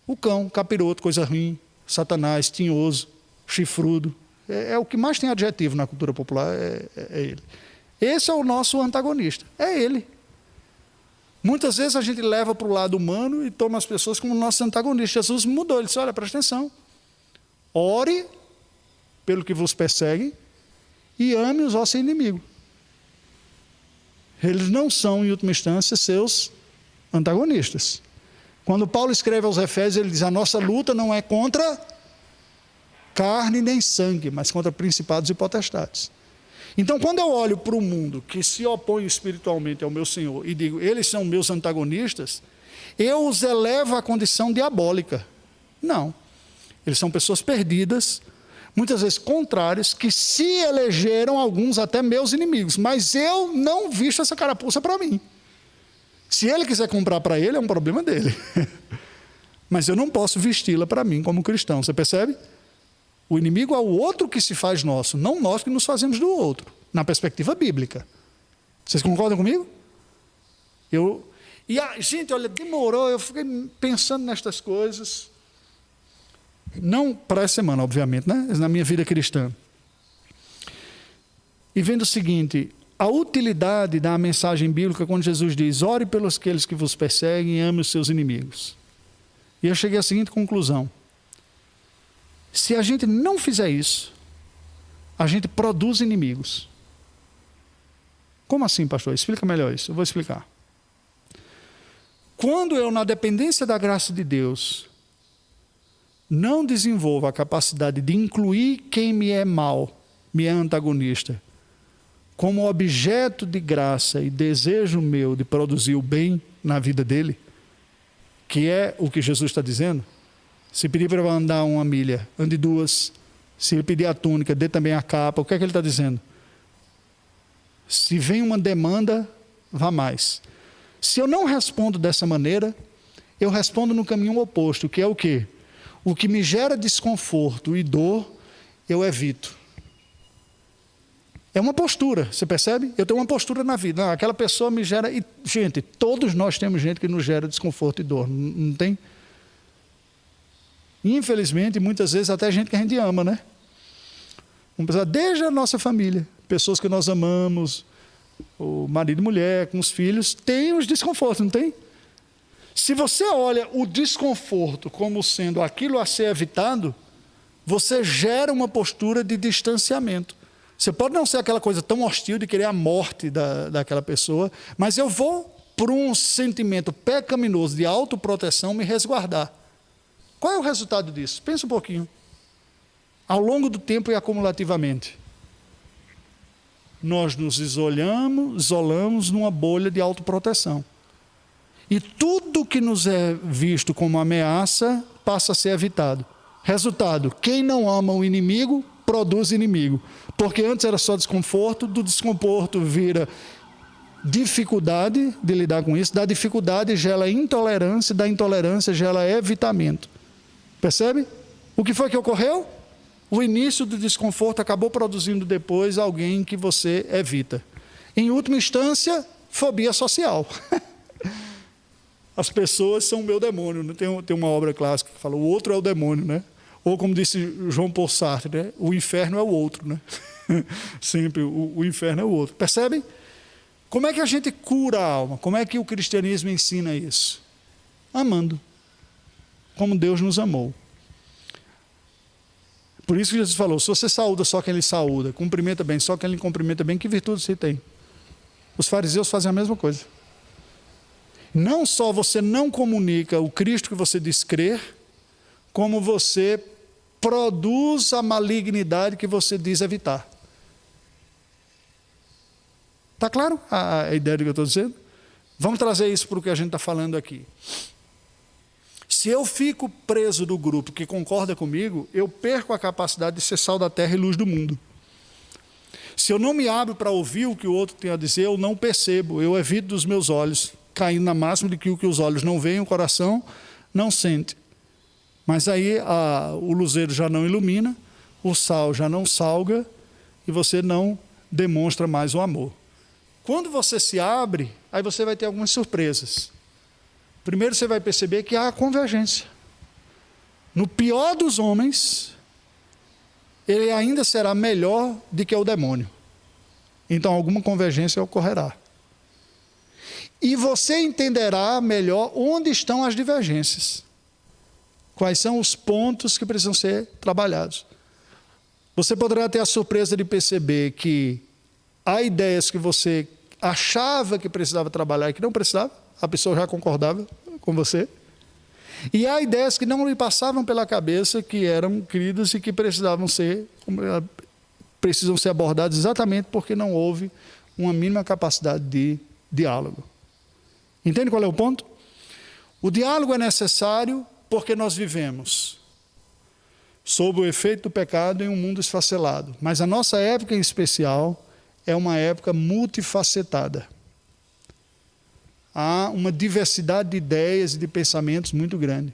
O cão, capiroto, coisa ruim, Satanás, tinhoso, chifrudo. É o que mais tem adjetivo na cultura popular, é ele. Esse é o nosso antagonista, é ele. Muitas vezes a gente leva para o lado humano e toma as pessoas como nosso antagonista. Jesus mudou, ele disse, olha, presta atenção. Ore pelo que vos persegue e ame os vossos inimigos. Eles não são, em última instância, seus antagonistas. Quando Paulo escreve aos Efésios, ele diz, a nossa luta não é contra carne nem sangue, mas contra principados e potestades. Então, quando eu olho para o mundo que se opõe espiritualmente ao meu Senhor e digo, eles são meus antagonistas, eu os elevo à condição diabólica. Não. Eles são pessoas perdidas, muitas vezes contrárias, que se elegeram alguns até meus inimigos, mas eu não visto essa carapuça para mim. Se ele quiser comprar para ele, é um problema dele. Mas eu não posso vesti-la para mim como cristão, você percebe? O inimigo é o outro que se faz nosso, não nós que nos fazemos do outro, na perspectiva bíblica. Vocês concordam comigo? Gente, olha, demorou, eu fiquei pensando nestas coisas. Não para essa semana, obviamente, né? Na minha vida cristã. E vendo o seguinte, a utilidade da mensagem bíblica quando Jesus diz, ore pelos aqueles que vos perseguem e ame os seus inimigos. E eu cheguei à seguinte conclusão. Se a gente não fizer isso, a gente produz inimigos. Como assim, pastor? Explica melhor isso. Eu vou explicar. Quando eu, na dependência da graça de Deus, não desenvolvo a capacidade de incluir quem me é mal, me é antagonista, como objeto de graça e desejo meu de produzir o bem na vida dele, que é o que Jesus está dizendo. Se pedir para eu andar uma milha, ande duas. Se ele pedir a túnica, dê também a capa. O que é que ele está dizendo? Se vem uma demanda, vá mais. Se eu não respondo dessa maneira, eu respondo no caminho oposto, que é o quê? O que me gera desconforto e dor, eu evito. É uma postura, você percebe? Eu tenho uma postura na vida. Não, aquela pessoa me gera... E, gente, todos nós temos gente que nos gera desconforto e dor, não tem? Infelizmente, muitas vezes até gente que a gente ama, né? Vamos pensar, desde a nossa família, pessoas que nós amamos, o marido e mulher, com os filhos, tem os desconfortos, não tem? Se você olha o desconforto como sendo aquilo a ser evitado, você gera uma postura de distanciamento. Você pode não ser aquela coisa tão hostil de querer a morte daquela pessoa, mas eu vou, por um sentimento pecaminoso de autoproteção, me resguardar. Qual é o resultado disso? Pensa um pouquinho. Ao longo do tempo e acumulativamente, nós nos isolamos numa bolha de autoproteção. E tudo que nos é visto como ameaça passa a ser evitado. Resultado, quem não ama o inimigo, produz inimigo. Porque antes era só desconforto, do desconforto vira dificuldade de lidar com isso, da dificuldade gera intolerância, da intolerância gera evitamento. Percebe? O que foi que ocorreu? O início do desconforto acabou produzindo depois alguém que você evita. Em última instância, fobia social. As pessoas são o meu demônio. Né? Tem uma obra clássica que fala, o outro é o demônio, né? Ou como disse João Paul Sartre, né? O inferno é o outro, né? Sempre o inferno é o outro. Percebem? Como é que a gente cura a alma? Como é que o cristianismo ensina isso? Amando. Como Deus nos amou. Por isso que Jesus falou, se você saúda só quem ele saúda, cumprimenta bem só quem ele cumprimenta bem, que virtude você tem? Os fariseus fazem a mesma coisa. Não só você não comunica o Cristo que você diz crer, como você produz a malignidade que você diz evitar. Está claro a ideia do que eu estou dizendo? Vamos trazer isso para o que a gente está falando aqui. Se eu fico preso do grupo que concorda comigo, eu perco a capacidade de ser sal da terra e luz do mundo. Se eu não me abro para ouvir o que o outro tem a dizer, eu não percebo, eu evito dos meus olhos, caindo na máxima de que o que os olhos não veem, o coração não sente. Mas aí o luzeiro já não ilumina, o sal já não salga e você não demonstra mais o amor. Quando você se abre, aí você vai ter algumas surpresas. Primeiro você vai perceber que há convergência. No pior dos homens, ele ainda será melhor do que o demônio. Então alguma convergência ocorrerá. E você entenderá melhor onde estão as divergências. Quais são os pontos que precisam ser trabalhados. Você poderá ter a surpresa de perceber que há ideias que você achava que precisava trabalhar e que não precisava, a pessoa já concordava com você. E há ideias que não lhe passavam pela cabeça, que eram queridas e que precisam ser abordadas exatamente porque não houve uma mínima capacidade de diálogo. Entende qual é o ponto? O diálogo é necessário porque nós vivemos sob o efeito do pecado em um mundo esfacelado. Mas a nossa época em especial é uma época multifacetada. Há uma diversidade de ideias e de pensamentos muito grande.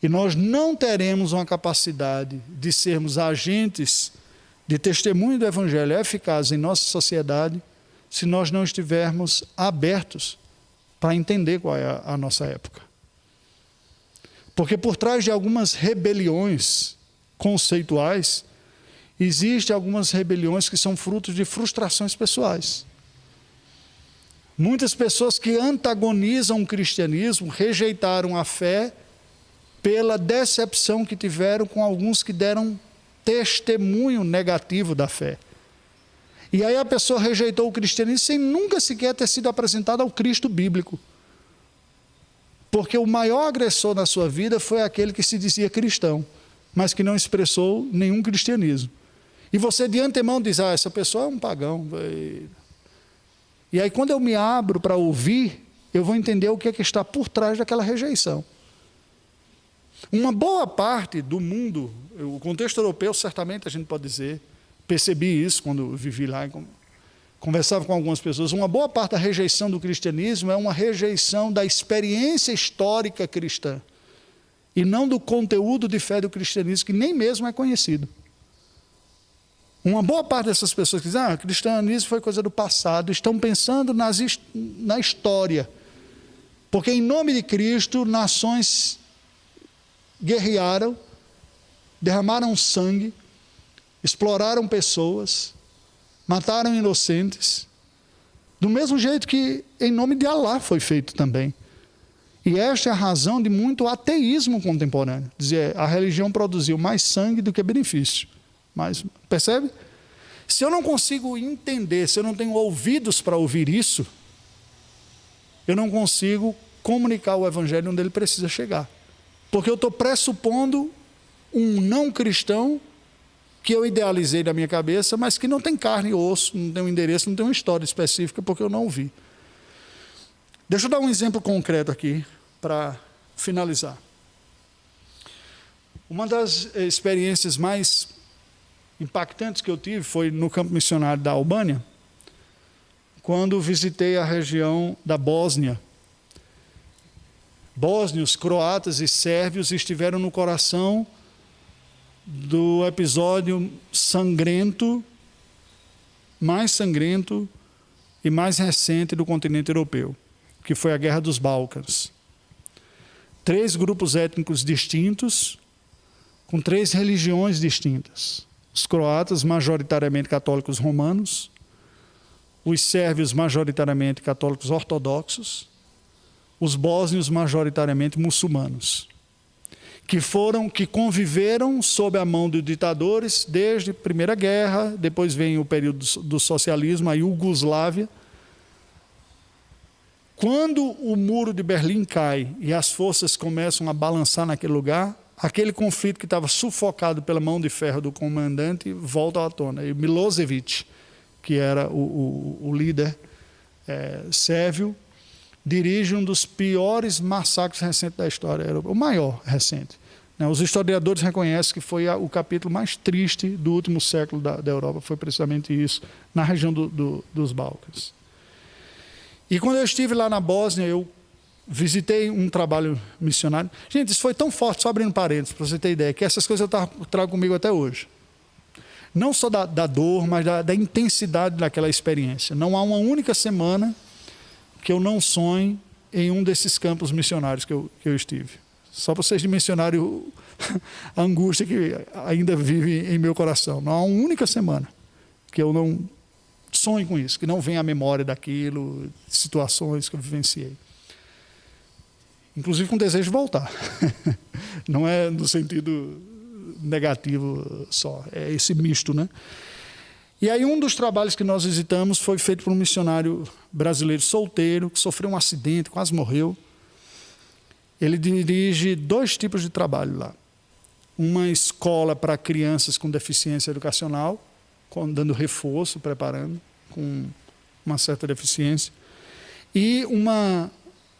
E nós não teremos uma capacidade de sermos agentes de testemunho do Evangelho eficaz em nossa sociedade se nós não estivermos abertos para entender qual é a nossa época. Porque por trás de algumas rebeliões conceituais, existem algumas rebeliões que são frutos de frustrações pessoais. Muitas pessoas que antagonizam o cristianismo rejeitaram a fé pela decepção que tiveram com alguns que deram testemunho negativo da fé. E aí a pessoa rejeitou o cristianismo sem nunca sequer ter sido apresentada ao Cristo bíblico. Porque o maior agressor na sua vida foi aquele que se dizia cristão, mas que não expressou nenhum cristianismo. E você de antemão diz, essa pessoa é um pagão. E aí quando eu me abro para ouvir, eu vou entender o que é que está por trás daquela rejeição. Uma boa parte do mundo, o contexto europeu certamente a gente pode dizer, percebi isso quando vivi lá, conversava com algumas pessoas, uma boa parte da rejeição do cristianismo é uma rejeição da experiência histórica cristã e não do conteúdo de fé do cristianismo, que nem mesmo é conhecido. Uma boa parte dessas pessoas que dizem, o cristianismo foi coisa do passado, estão pensando na história, porque em nome de Cristo, nações guerrearam, derramaram sangue, exploraram pessoas, mataram inocentes, do mesmo jeito que em nome de Alá foi feito também. E esta é a razão de muito ateísmo contemporâneo. Dizer, a religião produziu mais sangue do que benefício. Mas, percebe? Se eu não consigo entender, se eu não tenho ouvidos para ouvir isso, eu não consigo comunicar o Evangelho onde ele precisa chegar. Porque eu estou pressupondo um não cristão que eu idealizei na minha cabeça, mas que não tem carne e osso, não tem um endereço, não tem uma história específica, porque eu não ouvi. Deixa eu dar um exemplo concreto aqui, para finalizar. Uma das experiências mais impactantes que eu tive foi no campo missionário da Albânia, quando visitei a região da Bósnia. Bósnios, croatas e sérvios estiveram no coração do episódio sangrento, mais sangrento e mais recente do continente europeu, que foi a Guerra dos Balcãs. 3 grupos étnicos distintos, com 3 religiões distintas. Os croatas, majoritariamente católicos romanos, os sérvios, majoritariamente católicos ortodoxos, os bósnios, majoritariamente muçulmanos, que conviveram sob a mão de ditadores desde a Primeira Guerra, depois vem o período do socialismo, a Iugoslávia. Quando o muro de Berlim cai e as forças começam a balançar naquele lugar, aquele conflito que estava sufocado pela mão de ferro do comandante volta à tona. E Milosevic, que era o líder sérvio, dirige um dos piores massacres recentes da história, o maior recente. Os historiadores reconhecem que foi o capítulo mais triste do último século da Europa, foi precisamente isso, na região dos Balcãs. E quando eu estive lá na Bósnia, eu visitei um trabalho missionário. Gente, isso foi tão forte, só abrindo parênteses, para você ter ideia, que essas coisas eu trago comigo até hoje. Não só da dor, mas da intensidade daquela experiência. Não há uma única semana que eu não sonhe em um desses campos missionários que eu estive. Só para vocês dimensionarem a angústia que ainda vive em meu coração. Não há uma única semana que eu não sonhe com isso, que não venha à memória daquilo, situações que eu vivenciei. Inclusive com desejo de voltar. Não é no sentido negativo só, é esse misto, né? E aí um dos trabalhos que nós visitamos foi feito por um missionário brasileiro solteiro, que sofreu um acidente, quase morreu. Ele dirige 2 tipos de trabalho lá. Uma escola para crianças com deficiência educacional, dando reforço, preparando, com uma certa deficiência. E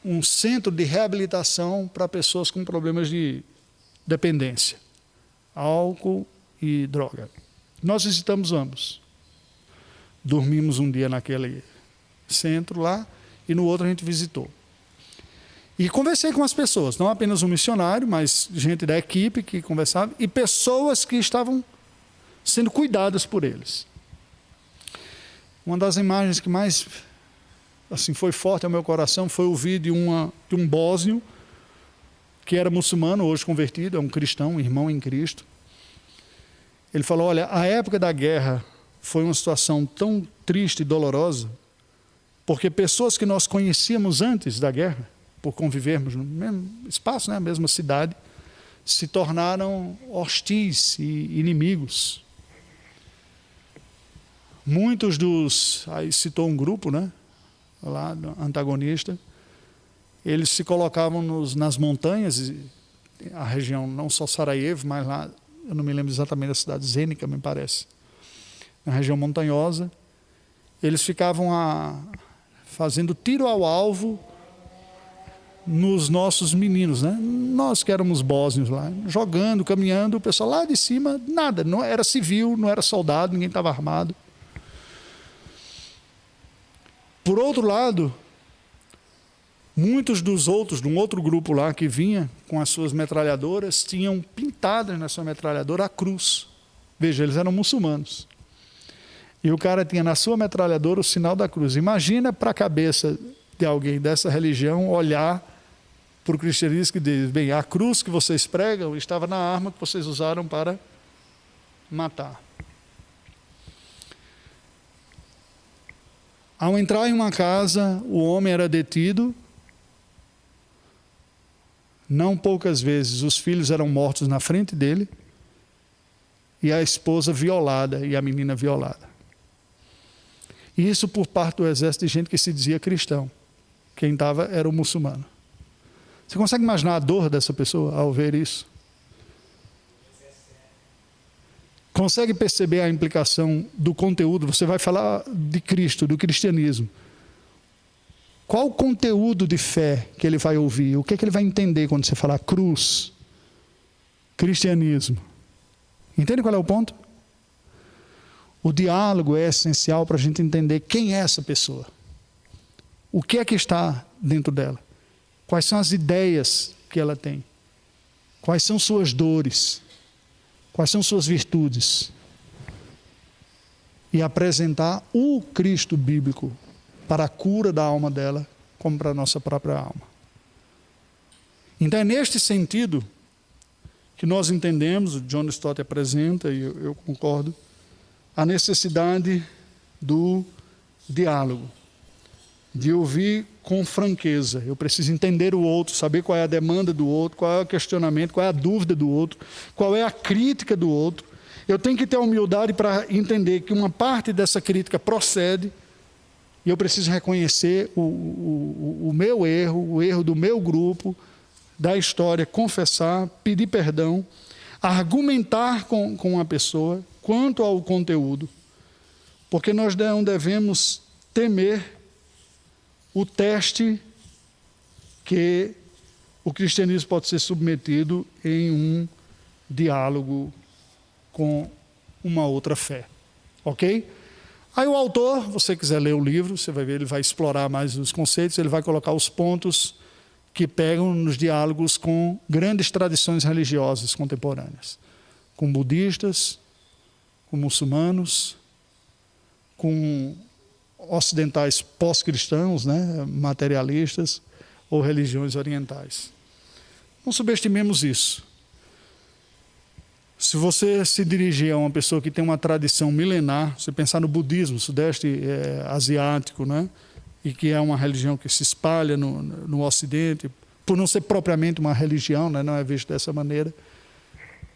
um centro de reabilitação para pessoas com problemas de dependência, álcool e droga. Nós visitamos ambos. Dormimos um dia naquele centro lá e no outro a gente visitou. E conversei com as pessoas, não apenas um missionário, mas gente da equipe que conversava e pessoas que estavam sendo cuidadas por eles. Uma das imagens que mais foi forte ao meu coração foi ouvir de um bósnio que era muçulmano, hoje convertido, é um cristão, um irmão em Cristo. Ele falou, olha, a época da guerra foi uma situação tão triste e dolorosa, porque pessoas que nós conhecíamos antes da guerra, por convivermos no mesmo espaço, né, a mesma cidade, se tornaram hostis e inimigos. Muitos aí citou um grupo, né, lá, antagonista, eles se colocavam nas montanhas, a região, não só Sarajevo, mas lá, eu não me lembro exatamente da cidade, Zenica, me parece, na região montanhosa, eles ficavam fazendo tiro ao alvo nos nossos meninos, né? Nós que éramos bósnios lá, jogando, caminhando, o pessoal lá de cima, nada, não era civil, não era soldado, ninguém estava armado. Por outro lado, muitos dos outros, de um outro grupo lá que vinha com as suas metralhadoras, tinham pintadas na sua metralhadora a cruz. Veja, eles eram muçulmanos. E o cara tinha na sua metralhadora o sinal da cruz. Imagina para a cabeça de alguém dessa religião olhar para o cristianismo que diz, bem, a cruz que vocês pregam estava na arma que vocês usaram para matar. Ao entrar em uma casa, o homem era detido. Não poucas vezes os filhos eram mortos na frente dele e a esposa violada e a menina violada. E isso por parte do exército de gente que se dizia cristão. Quem estava era o muçulmano. Você consegue imaginar a dor dessa pessoa ao ver isso? Consegue perceber a implicação do conteúdo? Você vai falar de Cristo, do cristianismo. Qual o conteúdo de fé que ele vai ouvir? O que é que ele vai entender quando você falar cruz, cristianismo? Entende qual é o ponto? O diálogo é essencial para a gente entender quem é essa pessoa. O que é que está dentro dela? Quais são as ideias que ela tem? Quais são suas dores? Quais são suas virtudes? E apresentar o Cristo bíblico para a cura da alma dela, como para a nossa própria alma. Então é neste sentido que nós entendemos, o John Stott apresenta, e eu concordo, a necessidade do diálogo, de ouvir com franqueza. Eu preciso entender o outro, saber qual é a demanda do outro, qual é o questionamento, qual é a dúvida do outro, qual é a crítica do outro. Eu tenho que ter a humildade para entender que uma parte dessa crítica procede e eu preciso reconhecer o meu erro, o erro do meu grupo, da história, confessar, pedir perdão, argumentar com a pessoa quanto ao conteúdo, porque nós não devemos temer o teste que o cristianismo pode ser submetido em um diálogo com uma outra fé. Ok? Aí o autor, você quiser ler o livro, você vai ver, ele vai explorar mais os conceitos, ele vai colocar os pontos que pegam nos diálogos com grandes tradições religiosas contemporâneas, com budistas, com muçulmanos, com ocidentais pós-cristãos, né, materialistas, ou religiões orientais. Não subestimemos isso. Se você se dirigir a uma pessoa que tem uma tradição milenar, você pensar no budismo, sudeste asiático, né? E que é uma religião que se espalha no Ocidente, por não ser propriamente uma religião, né? Não é visto dessa maneira.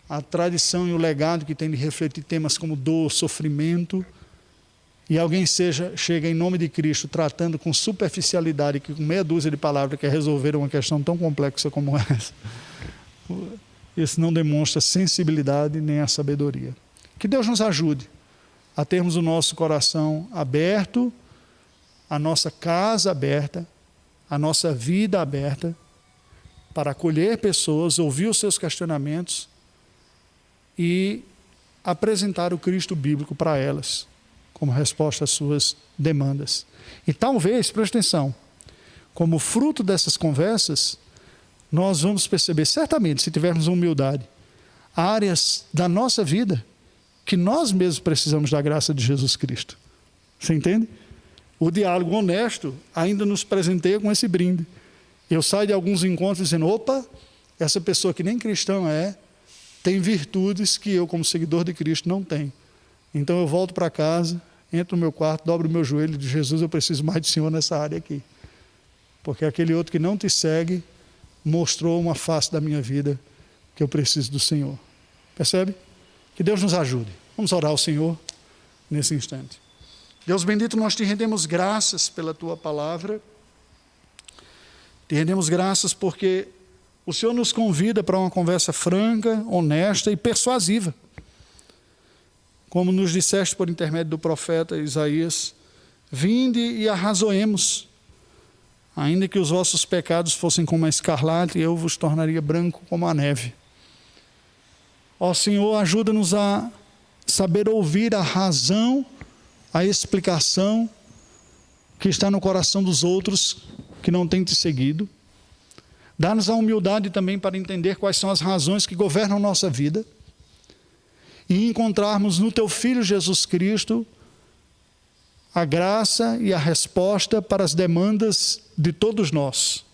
A tradição e o legado que tem de refletir temas como dor, sofrimento, e alguém chega em nome de Cristo tratando com superficialidade, que com meia dúzia de palavras quer resolver uma questão tão complexa como essa. Isso não demonstra sensibilidade nem a sabedoria. Que Deus nos ajude a termos o nosso coração aberto, a nossa casa aberta, a nossa vida aberta, para acolher pessoas, ouvir os seus questionamentos e apresentar o Cristo bíblico para elas, como resposta às suas demandas. E talvez, preste atenção, como fruto dessas conversas, nós vamos perceber, certamente, se tivermos humildade, áreas da nossa vida que nós mesmos precisamos da graça de Jesus Cristo. Você entende? O diálogo honesto ainda nos presenteia com esse brinde. Eu saio de alguns encontros dizendo, opa, essa pessoa que nem cristã tem virtudes que eu, como seguidor de Cristo, não tenho. Então eu volto para casa, entro no meu quarto, dobro o meu joelho e digo, Jesus, eu preciso mais do Senhor nessa área aqui. Porque aquele outro que não te segue mostrou uma face da minha vida que eu preciso do Senhor. Percebe? Que Deus nos ajude. Vamos orar ao Senhor nesse instante. Deus bendito, nós te rendemos graças pela tua palavra. Te rendemos graças porque o Senhor nos convida para uma conversa franca, honesta e persuasiva. Como nos disseste por intermédio do profeta Isaías, vinde e arrazoemos. Ainda que os vossos pecados fossem como a escarlate, eu vos tornaria branco como a neve. Ó Senhor, ajuda-nos a saber ouvir a razão, a explicação que está no coração dos outros que não têm te seguido. Dá-nos a humildade também para entender quais são as razões que governam nossa vida e encontrarmos no Teu Filho Jesus Cristo a graça e a resposta para as demandas de todos nós.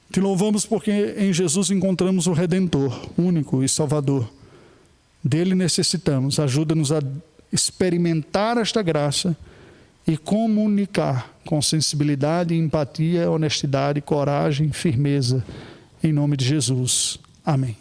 Te louvamos porque em Jesus encontramos o Redentor, único e Salvador. Dele necessitamos. Ajuda-nos a experimentar esta graça e comunicar com sensibilidade, empatia, honestidade, coragem, firmeza. Em nome de Jesus. Amém.